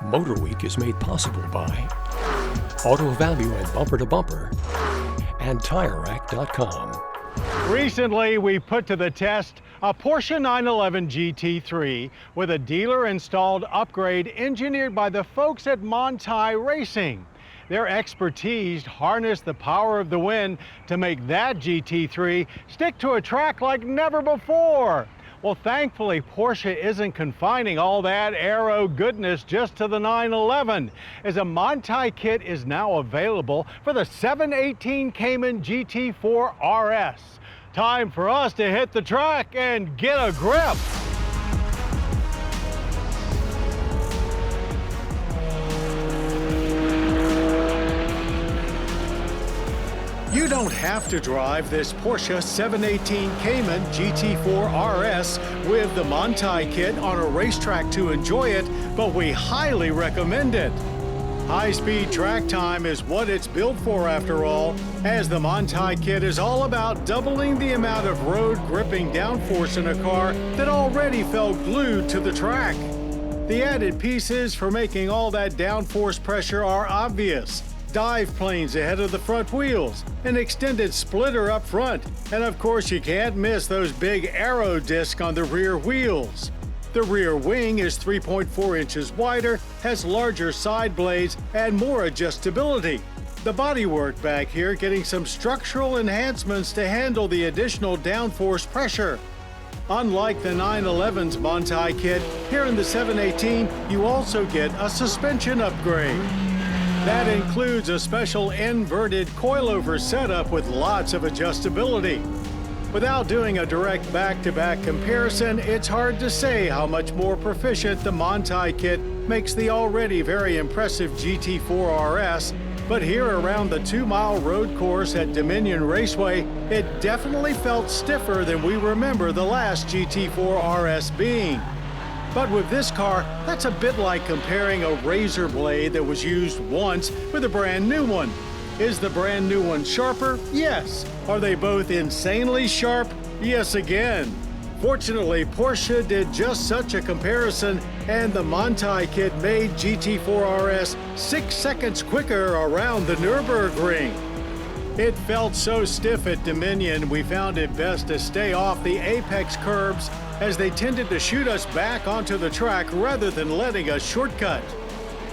MotorWeek is made possible by Auto Value and Bumper to Bumper and TireRack.com. Recently, we put to the test a Porsche 911 GT3 with a dealer-installed upgrade engineered by the folks at Manthey Racing. Their expertise harnessed the power of the wind to make that GT3 stick to a track like never before. Well, thankfully, Porsche isn't confining all that aero goodness just to the 911, as a Manthey kit is now available for the 718 Cayman GT4 RS. Time for us to hit the track and get a grip. You don't have to drive this Porsche 718 Cayman GT4 RS with the Manthey kit on a racetrack to enjoy it, but we highly recommend it. High-speed track time is what it's built for after all, as the Manthey kit is all about doubling the amount of road gripping downforce in a car that already felt glued to the track. The added pieces for making all that downforce pressure are obvious. Dive planes ahead of the front wheels, an extended splitter up front, and of course you can't miss those big aero discs on the rear wheels. The rear wing is 3.4 inches wider, has larger side blades, and more adjustability. The bodywork back here getting some structural enhancements to handle the additional downforce pressure. Unlike the 911's Manthey kit, here in the 718 you also get a suspension upgrade. That includes a special inverted coilover setup with lots of adjustability. Without doing a direct back-to-back comparison, it's hard to say how much more proficient the Manthey kit makes the already very impressive GT4 RS, but here around the 2-mile road course at Dominion Raceway, it definitely felt stiffer than we remember the last GT4 RS being. But with this car, that's a bit like comparing a razor blade that was used once with a brand new one. Is the brand new one sharper? Yes. Are they both insanely sharp? Yes again. Fortunately, Porsche did just such a comparison, and the Manthey kit made GT4 RS 6 seconds quicker around the Nürburgring. It felt so stiff at Dominion, we found it best to stay off the apex curbs, as they tended to shoot us back onto the track rather than letting us shortcut.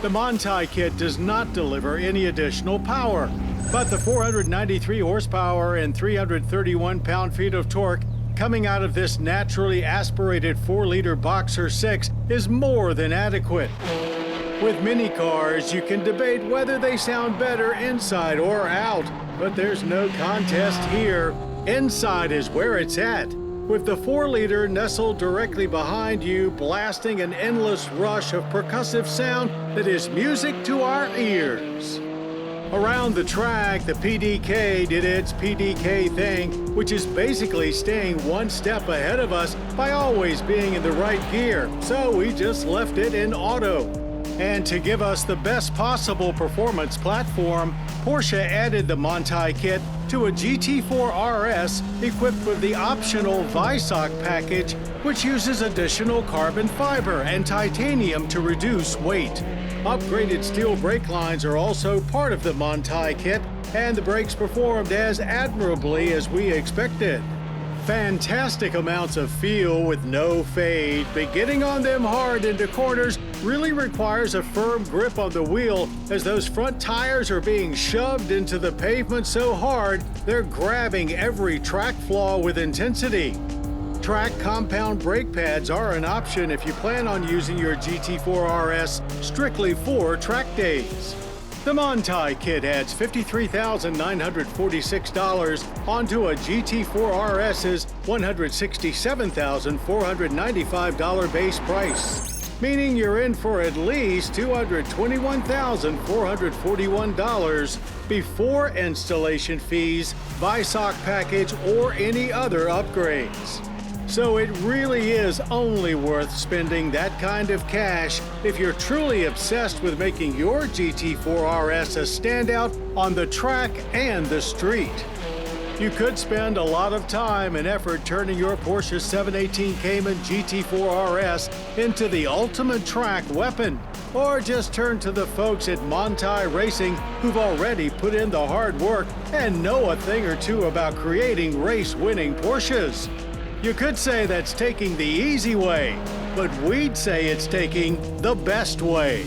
The Manthey kit does not deliver any additional power, but the 493 horsepower and 331 pound-feet of torque coming out of this naturally aspirated 4-liter Boxer 6 is more than adequate. With many cars, you can debate whether they sound better inside or out, but there's no contest here. Inside is where it's at, with the 4-liter nestled directly behind you, blasting an endless rush of percussive sound that is music to our ears. Around the track, the PDK did its PDK thing, which is basically staying one step ahead of us by always being in the right gear, so we just left it in auto. And to give us the best possible performance platform, Porsche added the Manthey kit to a GT4 RS equipped with the optional Visoc package, which uses additional carbon fiber and titanium to reduce weight. Upgraded steel brake lines are also part of the Manthey kit, and the brakes performed as admirably as we expected. Fantastic amounts of feel with no fade, but getting on them hard into corners really requires a firm grip on the wheel, as those front tires are being shoved into the pavement so hard they're grabbing every track flaw with intensity. Track compound brake pads are an option if you plan on using your GT4 RS strictly for track days. The Manthey kit adds $53,946 onto a GT4 RS's $167,495 base price, meaning you're in for at least $221,441 before installation fees, Visoc package, or any other upgrades. So it really is only worth spending that kind of cash if you're truly obsessed with making your GT4 RS a standout on the track and the street. You could spend a lot of time and effort turning your Porsche 718 Cayman GT4 RS into the ultimate track weapon. Or just turn to the folks at Manthey Racing who've already put in the hard work and know a thing or two about creating race-winning Porsches. You could say that's taking the easy way, but we'd say it's taking the best way.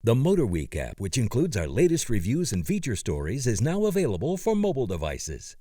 The MotorWeek app, which includes our latest reviews and feature stories, is now available for mobile devices.